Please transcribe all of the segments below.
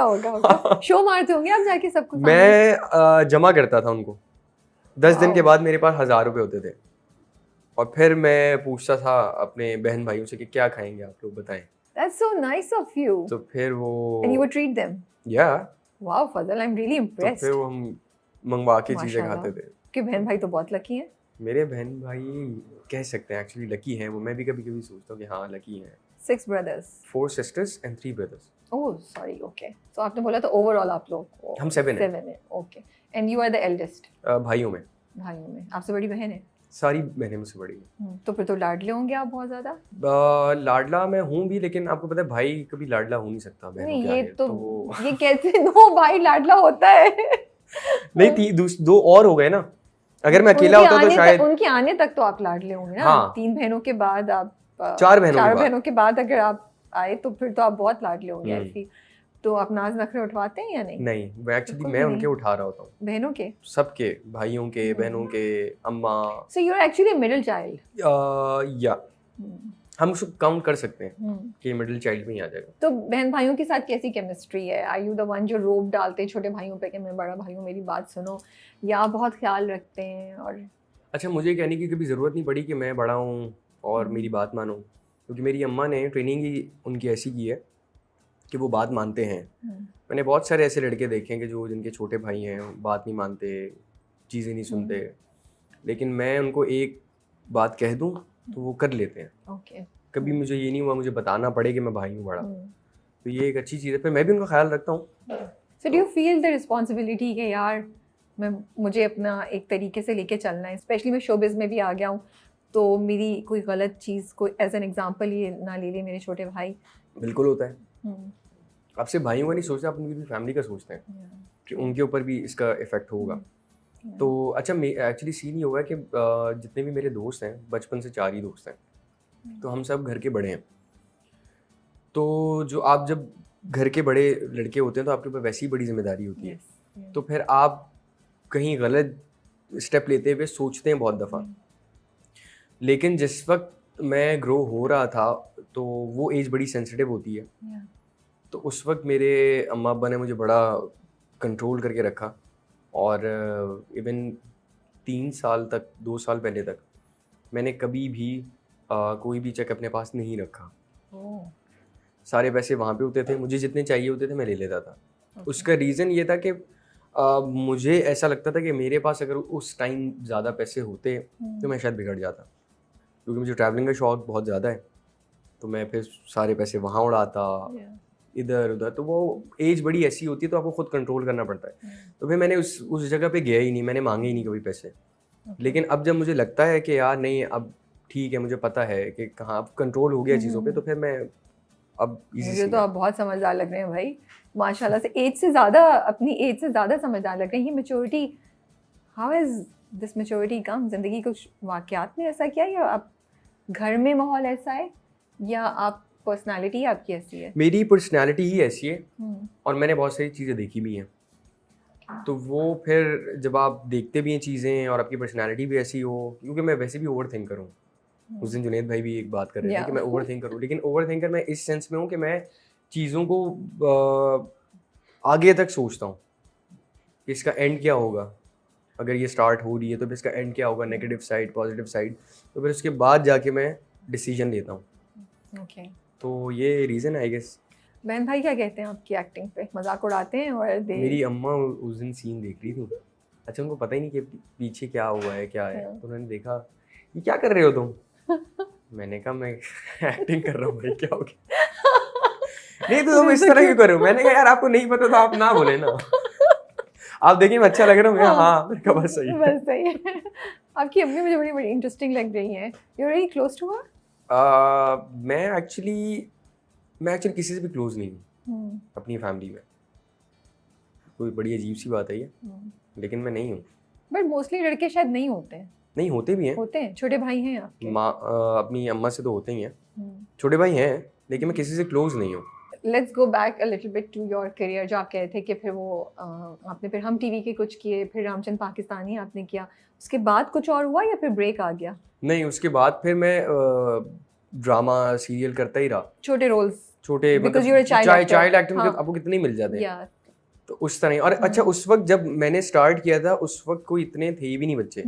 होगा शो मारते होंगे आप जाके सबको सामने? मैं जमा करता था उनको 10 दिन के Wow. बाद मेरे पास 1000 रुपये होते थे और फिर मैं पूछता था अपने बहन भाइयों से कि क्या खाएंगे आप लोग बताएं। That's so nice of you. तो फिर वो And you would treat them. या Wow, Fazal, I'm really तो impressed. फिर वो हम मंगवा के चीज़ें माशाल्लाह। खाते थे। कि बहन भाई तो बहुत लकी हैं। मेरे बहन भाई कह सकते हैं एक्चुअली लकी हैं वो। मैं भी कभी कभी सोचता हूँ कि हाँ लकी हैं। 6 brothers. 4 sisters and 3 brothers. Oh, sorry. Okay. So आपने बोला तो ओवरऑल आप लोग हम 7 हैं। 7 हैं. Okay. And you are the eldest. भाइयों में भाइयों में आपसे बड़ी बहन है? सारी बहनें मुझसे बड़ी हैं। तो फिर तो लाडले होंगे आप बहुत ज्यादा? लाडला मैं हूँ भी, लेकिन आपको पता है भाई कभी लाडला हो नहीं सकता बहनों नहीं के ये आगे, तो ये कैसे दो भाई लाडला होता है? नहीं 2 और हो गए ना। अगर मैं अकेला होता तो शायद उनके आने तक तो आप लाडले होंगे ना। हाँ। 3 बहनों के बाद आप 4 बहनों के बाद अगर आप आए तो फिर तो आप बहुत लाडले होंगे ऐसी। तो आप नाज नखरे उठवाते हैं या नहीं? नहीं एक्चुअली मैं उनके उठा रहा होता हूँ। बहनों के? सबके, भाइयों के, बहनों के, अम्मा। So you are actually a middle child. या हम उसको काउंट कर सकते हैं कि मिडिल चाइल्ड में ही आ जाएगा। तो बहन भाइयों के साथ कैसी केमिस्ट्री है? आर यू द वन जो रोब डालते हैं छोटे भाइयों पे कि मैं बड़ा भाई हूँ मेरी बात सुनो, या बहुत ख्याल रखते हैं? और अच्छा, मुझे कहने की कभी ज़रूरत नहीं पड़ी कि मैं बड़ा हूँ और मेरी बात मानो, क्योंकि मेरी अम्मा ने ट्रेनिंग ही उनकी ऐसी की है कि वो बात मानते हैं। मैंने बहुत सारे ऐसे लड़के देखे हैं कि जो जिनके छोटे भाई हैं बात नहीं मानते, चीज़ें नहीं सुनते, लेकिन मैं उनको एक बात कह दूँ तो वो कर लेते हैं। ओके। कभी मुझे ये नहीं हुआ मुझे बताना पड़े कि मैं भाई हूँ बड़ा। तो ये एक अच्छी चीज़ है, फिर मैं भी उनका ख्याल रखता हूँ। So do you feel the responsibility कि यार मुझे अपना एक तरीके से लेके चलना है, स्पेशली मैं शोबिज़ में भी आ गया हूँ तो मेरी कोई गलत चीज़ कोई एज एन एग्जांपल ये ना ले ले मेरे छोटे भाई? बिल्कुल होता है। आप सिर्फ भाइयों का नहीं सोचते, आप उनकी भी फैमिली का सोचते हैं कि उनके ऊपर भी इसका इफेक्ट होगा। तो अच्छा, एक्चुअली सीन ये हुआ है कि जितने भी मेरे दोस्त हैं बचपन से 4 ही दोस्त हैं, तो हम सब घर के बड़े हैं। तो जो आप जब घर के बड़े लड़के होते हैं तो आपके ऊपर वैसी बड़ी जिम्मेदारी होती है। तो फिर आप कहीं गलत स्टेप लेते हुए सोचते हैं बहुत दफ़ा। लेकिन जिस वक्त मैं ग्रो हो रहा था तो वो एज बड़ी सेंसिटिव होती है। तो उस वक्त मेरे अम्मा अब्बा ने मुझे बड़ा कंट्रोल करके रखा और इवन 3 साल तक, 2 साल पहले तक मैंने कभी भी कोई भी चेक अपने पास नहीं रखा। सारे पैसे वहाँ पे होते थे, मुझे जितने चाहिए होते थे मैं ले लेता था। उसका रीज़न ये था कि मुझे ऐसा लगता था कि मेरे पास अगर उस टाइम ज़्यादा पैसे होते तो मैं शायद बिगड़ जाता, क्योंकि मुझे ट्रैवलिंग का शौक बहुत ज़्यादा है। तो मैं फिर सारे पैसे वहाँ उड़ाता, इधर उधर। तो वो एज बड़ी ऐसी होती है तो आपको खुद कंट्रोल करना पड़ता है। तो फिर मैंने उस जगह पे गया ही नहीं, मैंने मांगे ही नहीं कभी पैसे। लेकिन अब जब मुझे लगता है कि यार नहीं अब ठीक है, मुझे पता है कि कहाँ अब कंट्रोल हो गया चीज़ों पे, तो फिर मैं अब मुझे तो आप बहुत समझदार लग रहे हैं भाई माशाल्लाह से। एज से ज़्यादा, अपनी एज से ज़्यादा समझदार लग रहे हैं। ये maturity, how is this maturity come? जिंदगी कुछ वाक़यात में ऐसा किया, या आप घर में माहौल ऐसा है, या आप पर्सनालिटी आपकी ऐसी है? मेरी पर्सनालिटी ही ऐसी है और मैंने बहुत सारी चीज़ें देखी भी हैं। तो वो फिर जब आप देखते भी हैं चीज़ें और आपकी पर्सनालिटी भी ऐसी हो, क्योंकि मैं वैसे भी ओवर थिंकर हूँ। उस दिन जुनेद भाई भी एक बात कर रहे थे कि मैं ओवर थिंकर हूँ, लेकिन ओवर थिंकर मैं इस सेंस में हूँ कि मैं चीज़ों को आगे तक सोचता हूँ कि इसका एंड क्या होगा। अगर ये स्टार्ट हो रही है तो फिर इसका एंड क्या होगा, नेगेटिव साइड, पॉजिटिव साइड। तो फिर उसके बाद जाके मैं डिसीजन लेता हूँ। ओके। तो ये रीज़न आई गेस। बहन भाई क्या कहते हैं आपकी एक्टिंग पे? मजाक उड़ाते हैं? और मेरी अम्मा उस दिन सीन देख रही थी। अच्छा, उनको पता ही नहीं कि पीछे क्या हुआ है क्या है। तो उन्होंने देखा, ये क्या कर रहे हो तुम? मैंने कहा मैं एक्टिंग कर रहा हूँ भाई, क्या हो गया? नहीं तो तुम इस तरह क्यों कर रहे हो? मैंने कहा यार आपको नहीं पता तो आप ना बोले ना। आप देखिए मैं अच्छा लग रहा हूँ? हाँ, मेरे कहा बस सही है। बस सही है। आपकी अम्मी मुझे बड़ी बड़ी इंटरेस्टिंग लग रही हैं। You are very close to her? मैं एक्चुअली किसी से भी क्लोज नहीं हूँ अपनी फैमिली में। कोई बड़ी अजीब सी बात है ये, लेकिन मैं नहीं हूँ। बट मोस्टली लड़के शायद नहीं होते हैं। नहीं, होते भी हैं। होते हैं? छोटे भाई हैं आपके? अपनी अम्मा से तो होते ही हैं। छोटे भाई हैं, लेकिन मैं किसी से क्लोज नहीं हूँ। Let's go back a little bit to your career. जो आप कह रहे थे कि फिर वो आपने फिर हम टीवी के कुछ किए, फिर रामचंद पाकिस्तानी आपने किया, उसके बाद कुछ और हुआ या फिर ब्रेक आ गया? नहीं, उसके बाद फिर मैं ड्रामा सीरियल करता ही रहा। छोटे रोल्स? छोटे Because you're a child actor. Child actor में हाँ. आपको कितने ही मिल जाते हैं, Yeah. तो उस तरह। और अच्छा उस वक्त जब मैंने स्टार्ट किया था उस वक्त कोई इतने थे भी नहीं बच्चे,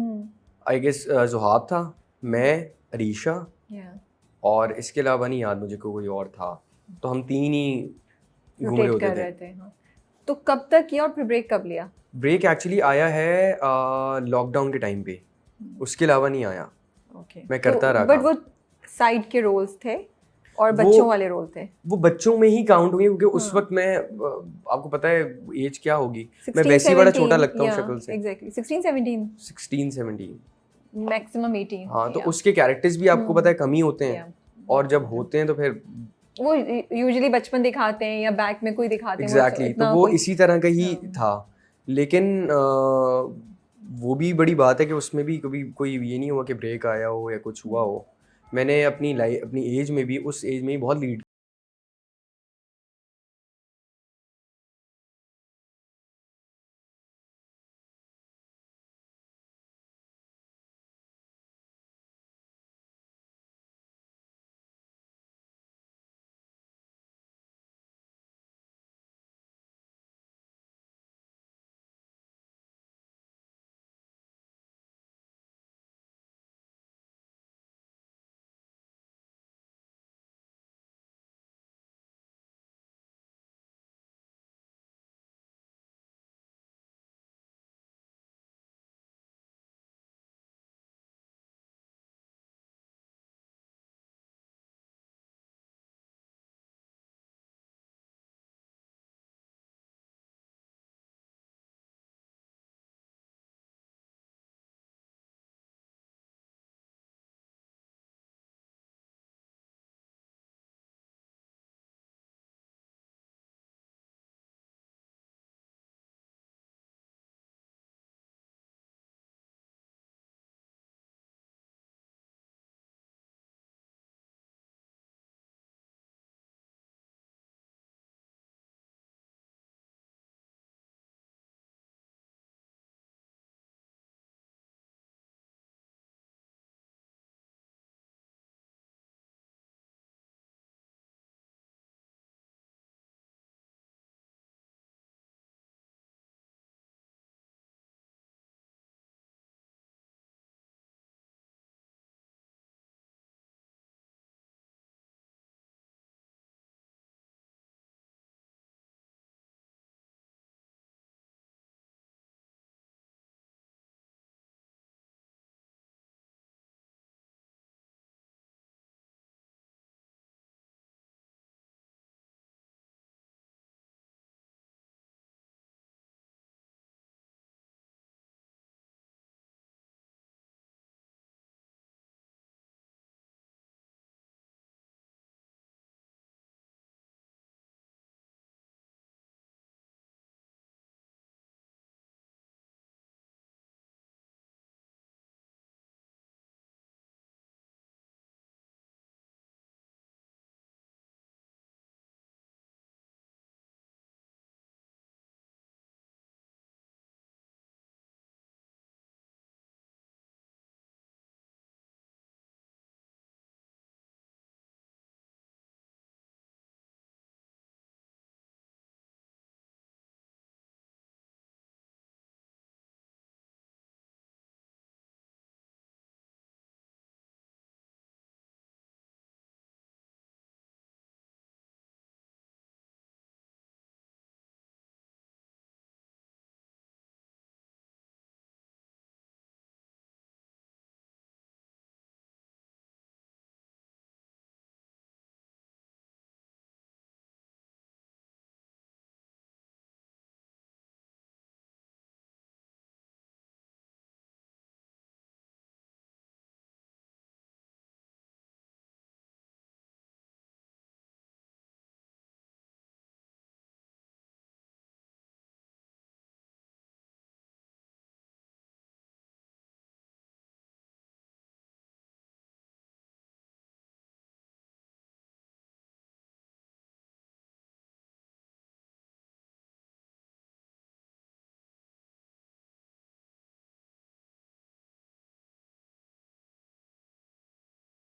आई गेस जुहाब था, मैं, अरीशा, Yeah. और इसके अलावा नहीं याद मुझे कोई और था, तो हम तीन ही घूम रहे रोटेट होते कर थे। रहे थे। हाँ। तो कब तक किया और फिर ब्रेक कब लिया? ब्रेक एक्चुअली आया है लॉकडाउन के टाइम पे, उसके अलावा नहीं आया। ओके। मैं करता रहा बट काम। वो साइड के रोल्स थे और वो- बच्चों वाले रोल थे। वो बच्चों में ही काउंट हुए क्योंकि उस हाँ। वक्त मैं आपको पता है एज क्या होगी, मैं 16, वैसे ही बड़ा 17, छोटा लगता हूँ yeah, शक्ल से। Exactly. 16, 17, 16 17। मैक्सिमम 18। हाँ, तो yeah. उसके कैरेक्टर्स भी आपको पता है कम ही होते हैं, Yeah. और जब होते हैं तो फिर वो यूजुअली बचपन दिखाते हैं या बैक में कोई दिखाते हैं। एग्जैक्टली तो वो इसी तरह का ही था। लेकिन वो भी बड़ी बात है कि उसमें भी कभी कोई ये नहीं हुआ कि ब्रेक आया हो या कुछ हुआ हो। मैंने अपनी एज में भी, उस एज में ही बहुत लीड